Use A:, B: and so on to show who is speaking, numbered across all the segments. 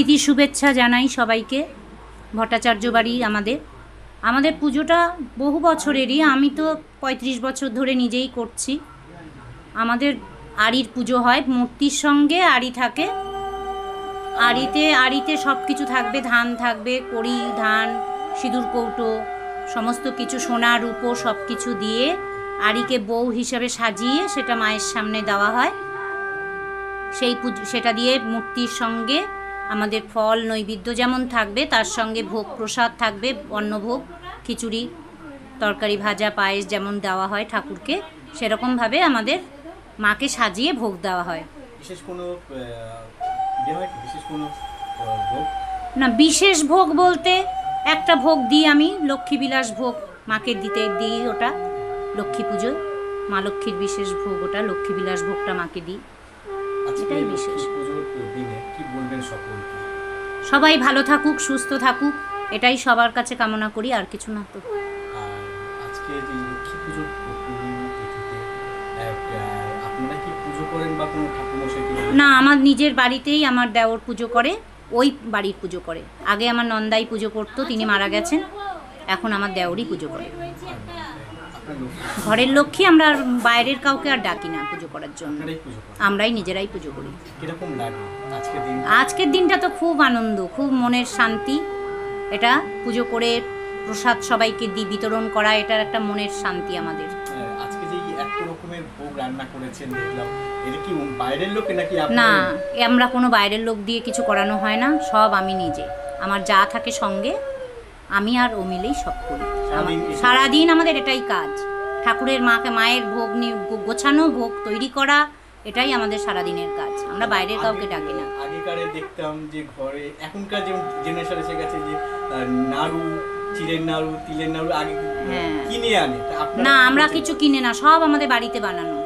A: প্রীতি শুভেচ্ছা জানাই সবাইকে। ভট্টাচার্য বাড়ি আমাদের পুজোটা বহু বছরেরই, আমি তো 35 বছর ধরে নিজেই করছি। আমাদের আড়ির পুজো হয়, মূর্তির সঙ্গে আড়ি থাকে। আড়িতে সব কিছু থাকবে, ধান থাকবে, কড়ি, ধান, সিঁদুর কৌটো, সমস্ত কিছু সোনা রূপো সব কিছু দিয়ে আড়িকে বউ হিসাবে সাজিয়ে সেটা মায়ের সামনে দেওয়া হয়। সেটা দিয়ে মূর্তির সঙ্গে আমাদের ফল নৈবেদ্য যেমন থাকবে, তার সঙ্গে ভোগ প্রসাদ থাকবে, অন্নভোগ, খিচুড়ি, তরকারি, ভাজা, পায়েস যেমন দেওয়া হয় ঠাকুরকে, সেরকমভাবে আমাদের মাকে সাজিয়ে ভোগ দেওয়া হয়। না, বিশেষ ভোগ বলতে একটা ভোগ দিই আমি, লক্ষ্মীবিলাস ভোগ মাকে দিই, ওটা লক্ষ্মী পুজো, মা লক্ষ্মীর বিশেষ ভোগ, ওটা লক্ষ্মীবিলাস ভোগটা মাকে দিই, এটাই বিশেষ। সবাই ভালো থাকুক, সুস্থ থাকুক, এটাই সবার কাছে কামনা করি, আর কিছু না। তো না, আমার নিজের বাড়িতেই আমার দেওর পুজো করে, ওই বাড়ির পুজো করে। আগে আমার নন্দাই পুজো করতো, তিনি মারা গেছেন, এখন আমার দেওরই পুজো করে। ঘরের লক্ষ্মী আমরা বাইরের কাউকে আর ডাকি না পুজো করার জন্য, আমরাই নিজেরাই পুজো করি। আজকের দিনটা তো খুব আনন্দ, খুব মনের শান্তি। এটা পুজো করে প্রসাদ সবাইকে বিতরণ করা, এটার একটা মনের শান্তি আমাদের। না, আমরা কোনো বাইরের লোক দিয়ে কিছু করানো হয় না, সব আমি নিজে, আমার যা থাকে সঙ্গে, আমি আর ও মিলেই সব করি। সারাদিন আমাদের এটাই কাজ, ঠাকুরের মায়ের ভোগ গোছানো, ভোগ তৈরি করা, এটাই আমাদের সারাদিনের কাজ। আমরা বাইরের কাউকে ডাকি না।
B: আগেকারে দেখতাম যে ঘরে, এখনকার যে জেনারেশন এসে গেছে যে নাড়ু, চিড়ের নাড়ু, তিলের নাড়ু আগে কিনে আনে।
A: না, আমরা কিছু কিনে না, সব আমাদের বাড়িতে বানানো।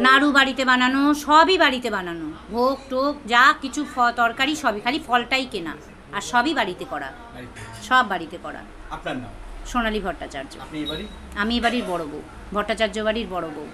A: নাড়ু বাড়িতে বানানো, সবই বাড়িতে বানানো, ভোগ টোক যা কিছু তরকারি সবই, খালি ফলটাই কেনা, আর সবই বাড়িতে করা, সব বাড়িতে করা।
B: আপনার নাম?
A: সোনালী ভট্টাচার্য।
B: আপনি এই বাড়ি?
A: আমি এ বাড়ির বড় বউ, ভট্টাচার্য বাড়ির বড় বউ।